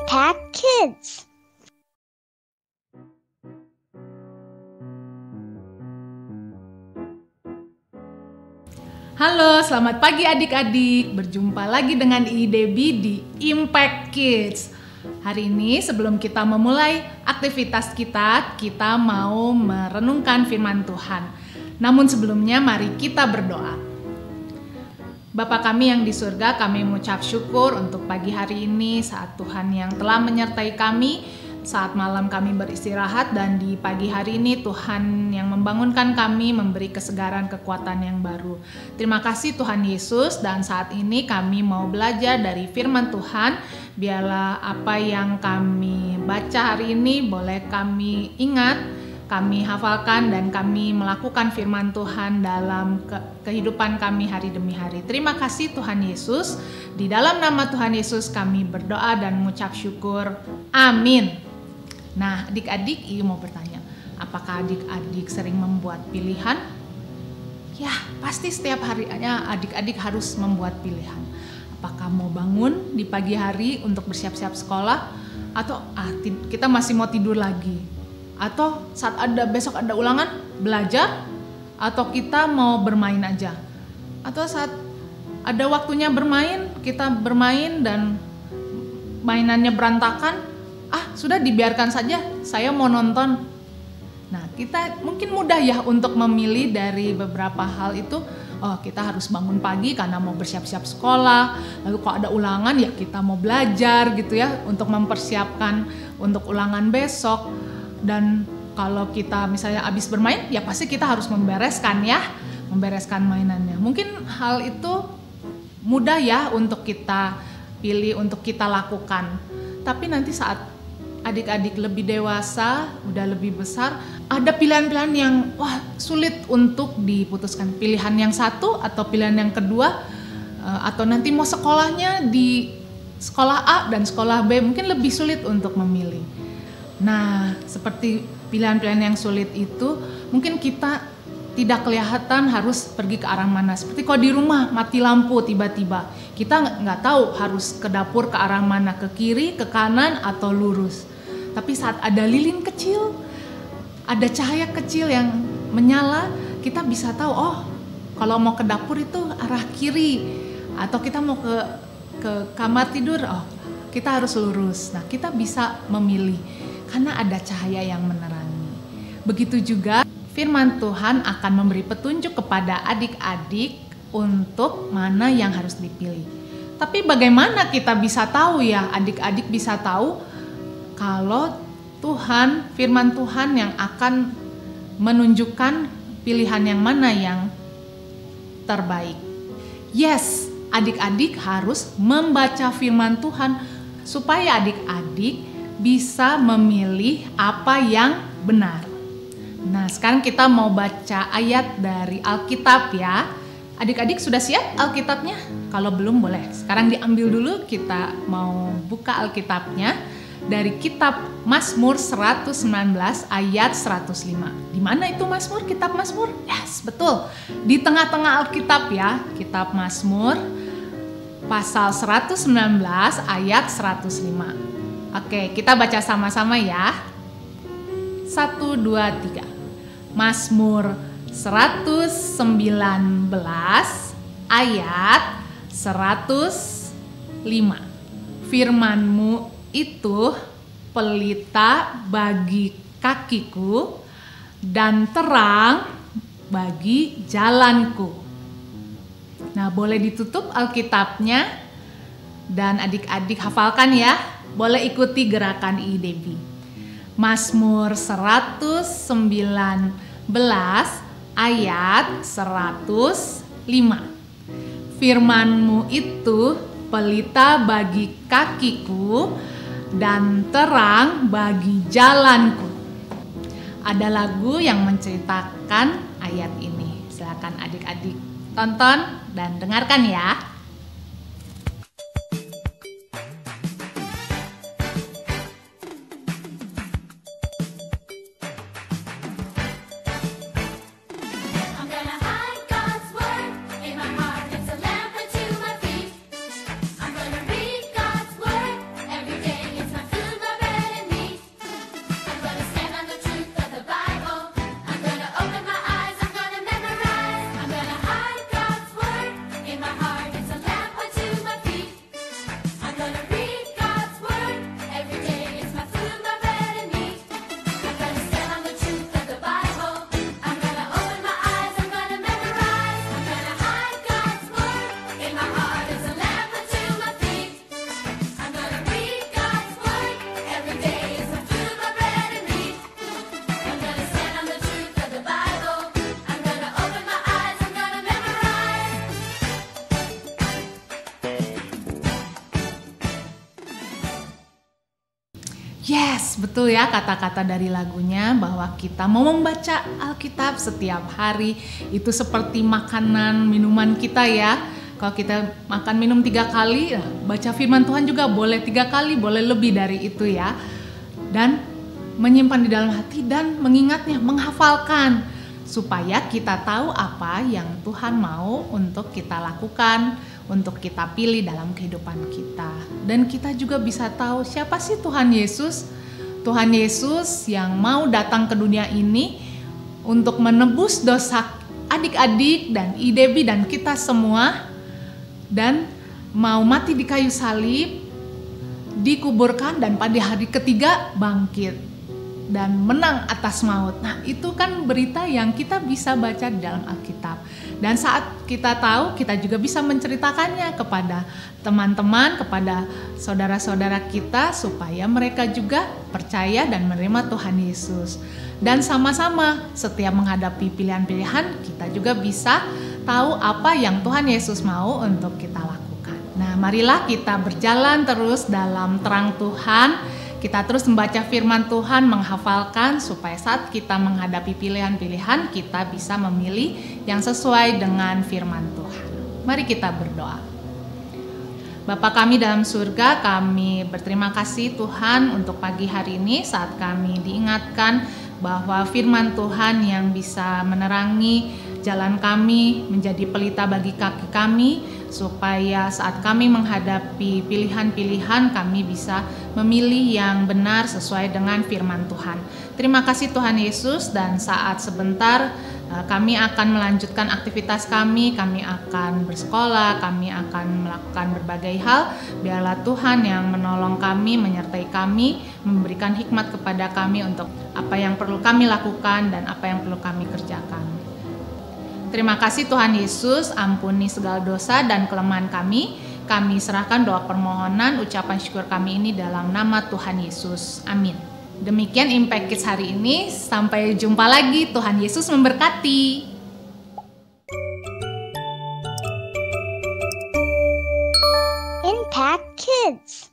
Impact Kids. Halo, selamat pagi adik-adik. Berjumpa lagi dengan Debbie di Impact Kids. Hari ini sebelum kita memulai aktivitas kita mau merenungkan firman Tuhan. Namun sebelumnya mari kita berdoa. Bapa kami yang di surga, kami mengucap syukur untuk pagi hari ini saat Tuhan yang telah menyertai kami, saat malam kami beristirahat, dan di pagi hari ini Tuhan yang membangunkan kami, memberi kesegaran kekuatan yang baru. Terima kasih Tuhan Yesus, dan saat ini kami mau belajar dari firman Tuhan. Biarlah apa yang kami baca hari ini boleh kami ingat, kami hafalkan, dan kami melakukan firman Tuhan dalam kehidupan kami hari demi hari. Terima kasih Tuhan Yesus. Di dalam nama Tuhan Yesus kami berdoa dan mengucap syukur. Amin. Nah, adik-adik, Iu mau bertanya, apakah adik-adik sering membuat pilihan? Ya, pasti setiap harinya adik-adik harus membuat pilihan. Apakah mau bangun di pagi hari untuk bersiap-siap sekolah, atau kita masih mau tidur lagi? Atau saat besok ada ulangan, belajar? Atau kita mau bermain aja? Atau saat ada waktunya bermain, kita bermain dan mainannya berantakan, sudah dibiarkan saja, saya mau nonton. Nah, kita mungkin mudah ya untuk memilih dari beberapa hal itu. Kita harus bangun pagi karena mau bersiap-siap sekolah. Lalu kalau ada ulangan ya kita mau belajar gitu ya, untuk mempersiapkan untuk ulangan besok. Dan kalau kita misalnya habis bermain, ya pasti kita harus membereskan mainannya. Mungkin hal itu mudah ya untuk kita pilih, untuk kita lakukan. Tapi nanti saat adik-adik lebih dewasa, udah lebih besar, ada pilihan-pilihan yang sulit untuk diputuskan. Pilihan yang satu atau pilihan yang kedua, atau nanti mau sekolahnya di sekolah A dan sekolah B, mungkin lebih sulit untuk memilih. Nah, seperti pilihan-pilihan yang sulit itu, mungkin kita tidak kelihatan harus pergi ke arah mana. Seperti kalau di rumah mati lampu tiba-tiba, kita nggak tahu harus ke dapur ke arah mana, ke kiri, ke kanan, atau lurus. Tapi saat ada lilin kecil, ada cahaya kecil yang menyala, kita bisa tahu, kalau mau ke dapur itu arah kiri, atau kita mau ke kamar tidur, kita harus lurus. Nah, kita bisa memilih karena ada cahaya yang menerangi. Begitu juga firman Tuhan akan memberi petunjuk kepada adik-adik untuk mana yang harus dipilih. Tapi bagaimana kita bisa tahu ya, adik-adik bisa tahu kalau firman Tuhan yang akan menunjukkan pilihan yang mana yang terbaik? Yes, adik-adik harus membaca firman Tuhan supaya adik-adik bisa memilih apa yang benar. Nah, sekarang kita mau baca ayat dari Alkitab ya. Adik-adik sudah siap Alkitabnya? Kalau belum boleh. Sekarang diambil dulu, kita mau buka Alkitabnya dari kitab Mazmur 119 ayat 105. Di mana itu Mazmur? Kitab Mazmur? Yes, betul. Di tengah-tengah Alkitab ya. Kitab Mazmur pasal 119 ayat 105. Oke, kita baca sama-sama ya. 1, 2, 3. Mazmur 119 ayat 105. Firman-Mu itu pelita bagi kakiku dan terang bagi jalanku. Nah, boleh ditutup Alkitabnya dan adik-adik hafalkan ya. Boleh ikuti gerakan Debbie. Mazmur 119 ayat 105. Firman-Mu itu pelita bagi kakiku dan terang bagi jalanku. Ada lagu yang menceritakan ayat ini. Silakan adik-adik tonton dan dengarkan ya. It's my Yes, betul ya kata-kata dari lagunya bahwa kita mau membaca Alkitab setiap hari itu seperti makanan minuman kita ya. Kalau kita makan minum 3 kali, baca firman Tuhan juga boleh 3 kali, boleh lebih dari itu ya. Dan menyimpan di dalam hati dan mengingatnya, menghafalkan supaya kita tahu apa yang Tuhan mau untuk kita lakukan, untuk kita pilih dalam kehidupan kita. Dan kita juga bisa tahu siapa sih Tuhan Yesus. Tuhan Yesus yang mau datang ke dunia ini untuk menebus dosa adik-adik dan Idebi dan kita semua, dan mau mati di kayu salib, dikuburkan, dan pada hari ketiga bangkit dan menang atas maut. Nah, itu kan berita yang kita bisa baca di dalam Alkitab. Dan saat kita tahu, kita juga bisa menceritakannya kepada teman-teman, kepada saudara-saudara kita, supaya mereka juga percaya dan menerima Tuhan Yesus. Dan sama-sama setiap menghadapi pilihan-pilihan, kita juga bisa tahu apa yang Tuhan Yesus mau untuk kita lakukan. Nah, marilah kita berjalan terus dalam terang Tuhan. Kita terus membaca firman Tuhan, menghafalkan supaya saat kita menghadapi pilihan-pilihan, kita bisa memilih yang sesuai dengan firman Tuhan. Mari kita berdoa. Bapa kami dalam surga, kami berterima kasih Tuhan untuk pagi hari ini saat kami diingatkan bahwa firman Tuhan yang bisa menerangi jalan kami, menjadi pelita bagi kaki kami, supaya saat kami menghadapi pilihan-pilihan kami bisa memilih yang benar sesuai dengan firman Tuhan. Terima kasih Tuhan Yesus, dan saat sebentar kami akan melanjutkan aktivitas kami akan bersekolah, kami akan melakukan berbagai hal. Biarlah Tuhan yang menolong kami, menyertai kami, memberikan hikmat kepada kami untuk apa yang perlu kami lakukan dan apa yang perlu kami kerjakan. Terima kasih Tuhan Yesus, ampuni segala dosa dan kelemahan kami. Kami serahkan doa permohonan, ucapan syukur kami ini dalam nama Tuhan Yesus. Amin. Demikian Impact Kids hari ini. Sampai jumpa lagi. Tuhan Yesus memberkati. Impact Kids.